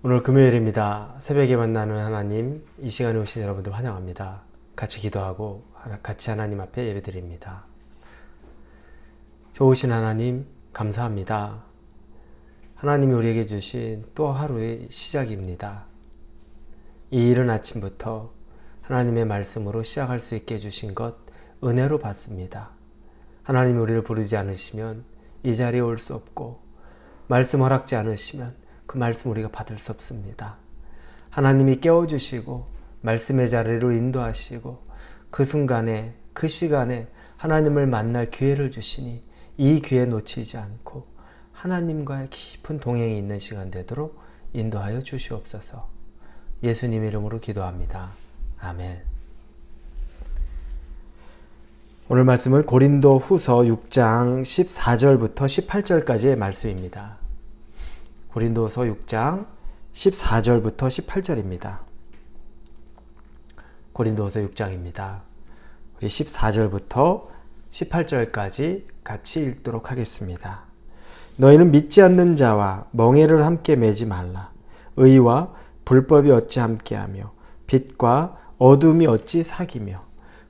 오늘 금요일입니다. 새벽에 만나는 하나님, 이 시간에 오신 여러분들 환영합니다. 같이 기도하고 같이 하나님 앞에 예배드립니다. 좋으신 하나님, 감사합니다. 하나님이 우리에게 주신 또 하루의 시작입니다. 이 이른 아침부터 하나님의 말씀으로 시작할 수 있게 해주신 것 은혜로 받습니다. 하나님이 우리를 부르지 않으시면 이 자리에 올 수 없고, 말씀 허락지 않으시면 그 말씀 우리가 받을 수 없습니다. 하나님이 깨워주시고 말씀의 자리로 인도하시고 그 순간에 그 시간에 하나님을 만날 기회를 주시니 이 기회 놓치지 않고 하나님과의 깊은 동행이 있는 시간 되도록 인도하여 주시옵소서. 예수님 이름으로 기도합니다. 아멘. 오늘 말씀은 고린도 후서 6장 14절부터 18절까지의 말씀입니다. 고린도서 6장 14절부터 18절입니다. 고린도서 6장입니다. 우리 14절부터 18절까지 같이 읽도록 하겠습니다. 너희는 믿지 않는 자와 멍에를 함께 매지 말라. 의와 불법이 어찌 함께하며 빛과 어둠이 어찌 사귀며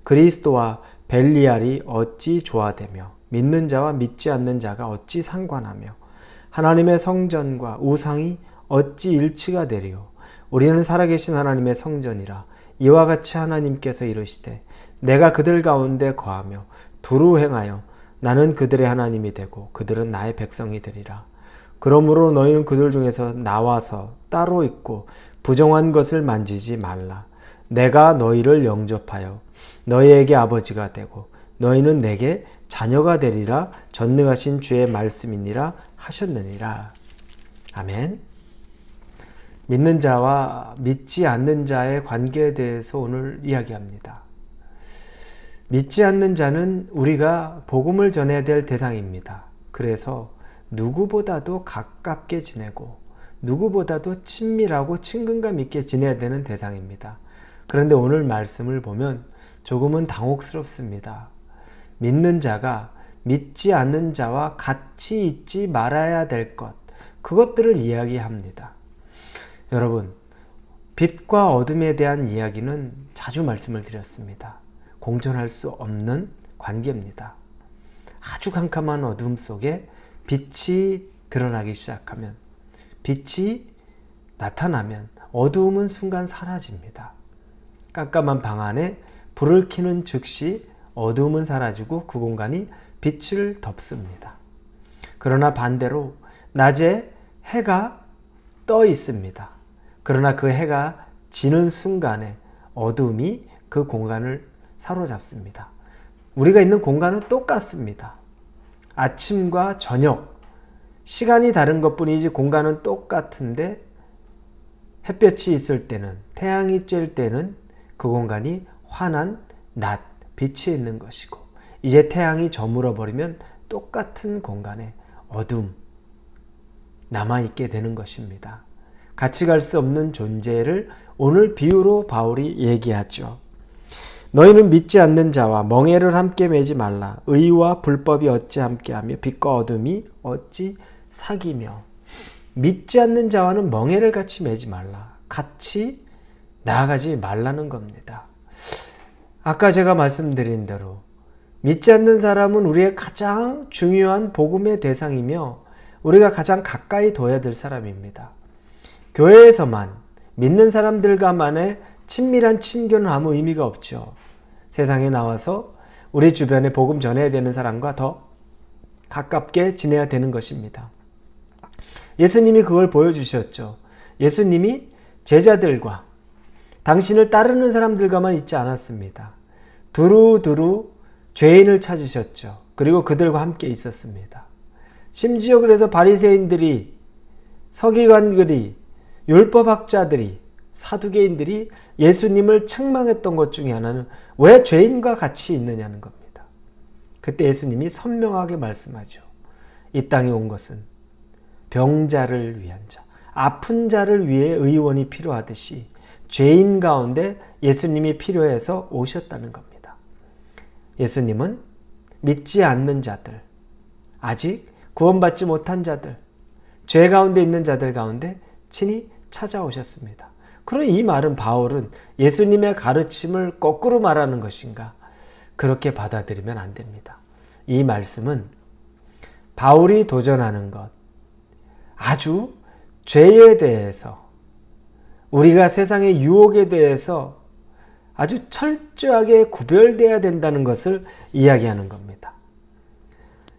그리스도와 벨리알이 어찌 조화되며 믿는 자와 믿지 않는 자가 어찌 상관하며 하나님의 성전과 우상이 어찌 일치가 되리요. 우리는 살아계신 하나님의 성전이라. 이와 같이 하나님께서 이르시되 내가 그들 가운데 거하며 두루 행하여 나는 그들의 하나님이 되고 그들은 나의 백성이 되리라. 그러므로 너희는 그들 중에서 나와서 따로 있고 부정한 것을 만지지 말라. 내가 너희를 영접하여 너희에게 아버지가 되고 너희는 내게 자녀가 되리라. 전능하신 주의 말씀이니라 하셨느니라. 아멘. 믿는 자와 믿지 않는 자의 관계에 대해서 오늘 이야기합니다. 믿지 않는 자는 우리가 복음을 전해야 될 대상입니다. 그래서 누구보다도 가깝게 지내고 누구보다도 친밀하고 친근감 있게 지내야 되는 대상입니다. 그런데 오늘 말씀을 보면 조금은 당혹스럽습니다. 믿는 자가 믿지 않는 자와 같이 있지 말아야 될 것, 그것들을 이야기합니다. 여러분, 빛과 어둠에 대한 이야기는 자주 말씀을 드렸습니다. 공존할 수 없는 관계입니다. 아주 캄캄한 어둠 속에 빛이 드러나기 시작하면, 빛이 나타나면 어두움은 순간 사라집니다. 깜깜한 방 안에 불을 켜는 즉시 어두움은 사라지고 그 공간이 빛을 덮습니다. 그러나 반대로 낮에 해가 떠 있습니다. 그러나 그 해가 지는 순간에 어두움이 그 공간을 사로잡습니다. 우리가 있는 공간은 똑같습니다. 아침과 저녁, 시간이 다른 것뿐이지 공간은 똑같은데 햇볕이 있을 때는, 태양이 쬐일 때는 그 공간이 환한 낮, 빛이 있는 것이고, 이제 태양이 저물어 버리면 똑같은 공간에 어둠 남아있게 되는 것입니다. 같이 갈 수 없는 존재를 오늘 비유로 바울이 얘기하죠. 너희는 믿지 않는 자와 멍에를 함께 매지 말라. 의와 불법이 어찌 함께하며 빛과 어둠이 어찌 사귀며. 믿지 않는 자와는 멍에를 같이 매지 말라. 같이 나아가지 말라는 겁니다. 아까 제가 말씀드린 대로 믿지 않는 사람은 우리의 가장 중요한 복음의 대상이며 우리가 가장 가까이 둬야 될 사람입니다. 교회에서만 믿는 사람들과만의 친밀한 친교는 아무 의미가 없죠. 세상에 나와서 우리 주변에 복음 전해야 되는 사람과 더 가깝게 지내야 되는 것입니다. 예수님이 그걸 보여주셨죠. 예수님이 제자들과 당신을 따르는 사람들과만 있지 않았습니다. 두루두루 죄인을 찾으셨죠. 그리고 그들과 함께 있었습니다. 심지어 그래서 바리새인들이, 서기관들이, 율법학자들이, 사두개인들이 예수님을 책망했던 것 중에 하나는 왜 죄인과 같이 있느냐는 겁니다. 그때 예수님이 선명하게 말씀하죠. 이 땅에 온 것은 병자를 위한 자, 아픈 자를 위해 의원이 필요하듯이 죄인 가운데 예수님이 필요해서 오셨다는 겁니다. 예수님은 믿지 않는 자들, 아직 구원받지 못한 자들, 죄 가운데 있는 자들 가운데 친히 찾아오셨습니다. 그럼 이 말은 바울은 예수님의 가르침을 거꾸로 말하는 것인가? 그렇게 받아들이면 안 됩니다. 이 말씀은 바울이 도전하는 것, 아주 죄에 대해서, 우리가 세상의 유혹에 대해서 아주 철저하게 구별되어야 된다는 것을 이야기하는 겁니다.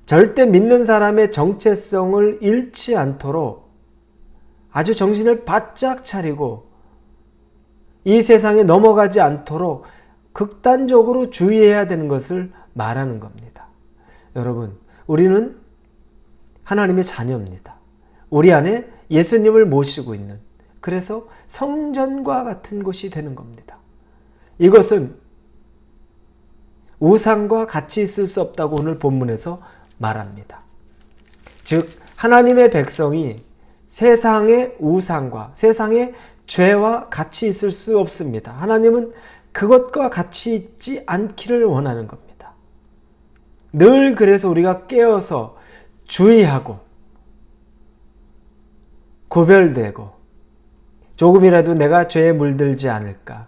절대 믿는 사람의 정체성을 잃지 않도록 아주 정신을 바짝 차리고 이 세상에 넘어가지 않도록 극단적으로 주의해야 되는 것을 말하는 겁니다. 여러분, 우리는 하나님의 자녀입니다. 우리 안에 예수님을 모시고 있는, 그래서 성전과 같은 곳이 되는 겁니다. 이것은 우상과 같이 있을 수 없다고 오늘 본문에서 말합니다. 즉 하나님의 백성이 세상의 우상과 세상의 죄와 같이 있을 수 없습니다. 하나님은 그것과 같이 있지 않기를 원하는 겁니다. 늘 그래서 우리가 깨어서 주의하고 구별되고 조금이라도 내가 죄에 물들지 않을까,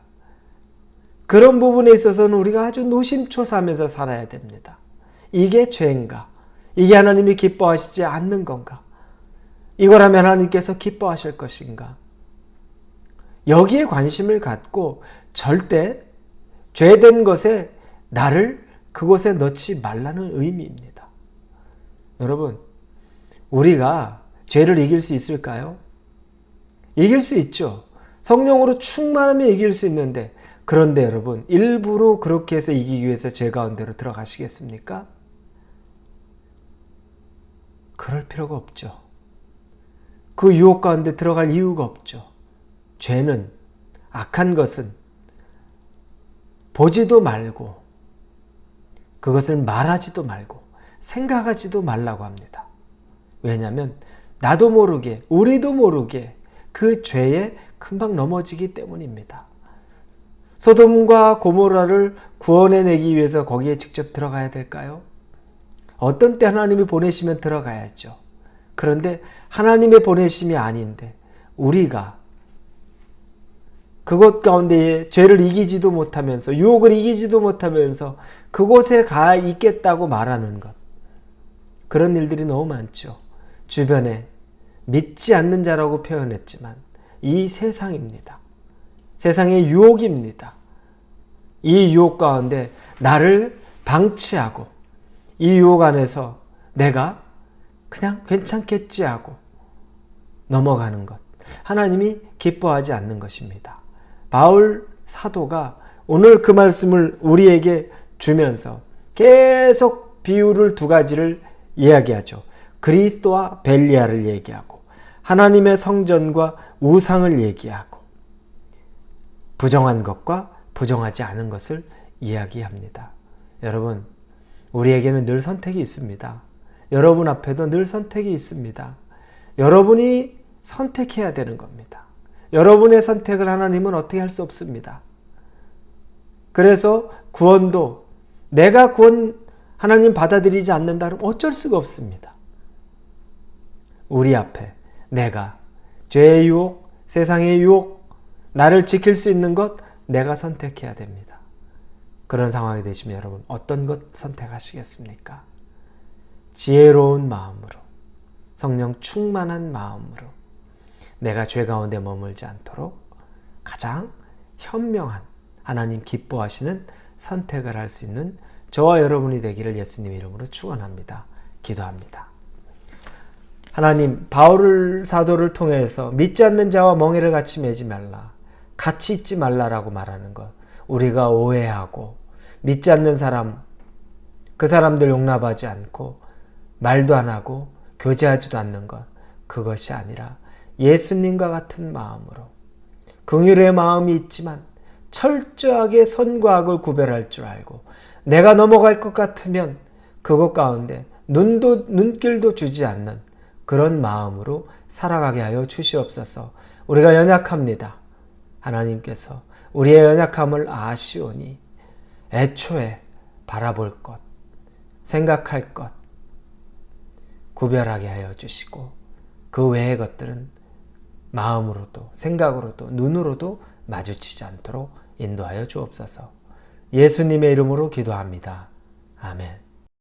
그런 부분에 있어서는 우리가 아주 노심초사하면서 살아야 됩니다. 이게 죄인가? 이게 하나님이 기뻐하시지 않는 건가? 이걸 하면 하나님께서 기뻐하실 것인가? 여기에 관심을 갖고 절대 죄된 것에 나를 그곳에 넣지 말라는 의미입니다. 여러분, 우리가 죄를 이길 수 있을까요? 이길 수 있죠. 성령으로 충만하면 이길 수 있는데, 그런데 여러분, 일부러 그렇게 해서 이기기 위해서 죄 가운데로 들어가시겠습니까? 그럴 필요가 없죠. 그 유혹 가운데 들어갈 이유가 없죠. 죄는, 악한 것은 보지도 말고 그것을 말하지도 말고 생각하지도 말라고 합니다. 왜냐하면 나도 모르게, 우리도 모르게 그 죄에 금방 넘어지기 때문입니다. 소돔과 고모라를 구원해내기 위해서 거기에 직접 들어가야 될까요? 어떤 때 하나님이 보내시면 들어가야죠. 그런데 하나님의 보내심이 아닌데 우리가 그것 가운데 죄를 이기지도 못하면서, 유혹을 이기지도 못하면서 그곳에 가 있겠다고 말하는 것, 그런 일들이 너무 많죠. 주변에 믿지 않는 자라고 표현했지만 이 세상입니다. 세상의 유혹입니다. 이 유혹 가운데 나를 방치하고 이 유혹 안에서 내가 그냥 괜찮겠지 하고 넘어가는 것, 하나님이 기뻐하지 않는 것입니다. 바울 사도가 오늘 그 말씀을 우리에게 주면서 계속 비유를 두 가지를 이야기하죠. 그리스도와 벨리알을 얘기하고 하나님의 성전과 우상을 얘기하고 부정한 것과 부정하지 않은 것을 이야기합니다. 여러분, 우리에게는 늘 선택이 있습니다. 여러분 앞에도 늘 선택이 있습니다. 여러분이 선택해야 되는 겁니다. 여러분의 선택을 하나님은 어떻게 할 수 없습니다. 그래서 구원도 내가 구원 하나님 받아들이지 않는다 그러면 어쩔 수가 없습니다. 우리 앞에 내가 죄의 유혹, 세상의 유혹, 나를 지킬 수 있는 것 내가 선택해야 됩니다. 그런 상황이 되시면 여러분 어떤 것 선택하시겠습니까? 지혜로운 마음으로, 성령 충만한 마음으로 내가 죄 가운데 머물지 않도록 가장 현명한, 하나님 기뻐하시는 선택을 할 수 있는 저와 여러분이 되기를 예수님 이름으로 축원합니다. 기도합니다. 하나님, 바울 사도를 통해서 믿지 않는 자와 멍에를 같이 매지 말라, 같이 있지 말라라고 말하는 것, 우리가 오해하고 믿지 않는 사람, 그 사람들 용납하지 않고 말도 안 하고 교제하지도 않는 것, 그것이 아니라 예수님과 같은 마음으로 긍휼의 마음이 있지만 철저하게 선과 악을 구별할 줄 알고 내가 넘어갈 것 같으면 그것 가운데 눈길도 주지 않는 그런 마음으로 살아가게 하여 주시옵소서. 우리가 연약합니다. 하나님께서 우리의 연약함을 아시오니 애초에 바라볼 것, 생각할 것 구별하게 하여 주시고 그 외의 것들은 마음으로도 생각으로도 눈으로도 마주치지 않도록 인도하여 주옵소서. 예수님의 이름으로 기도합니다. 아멘.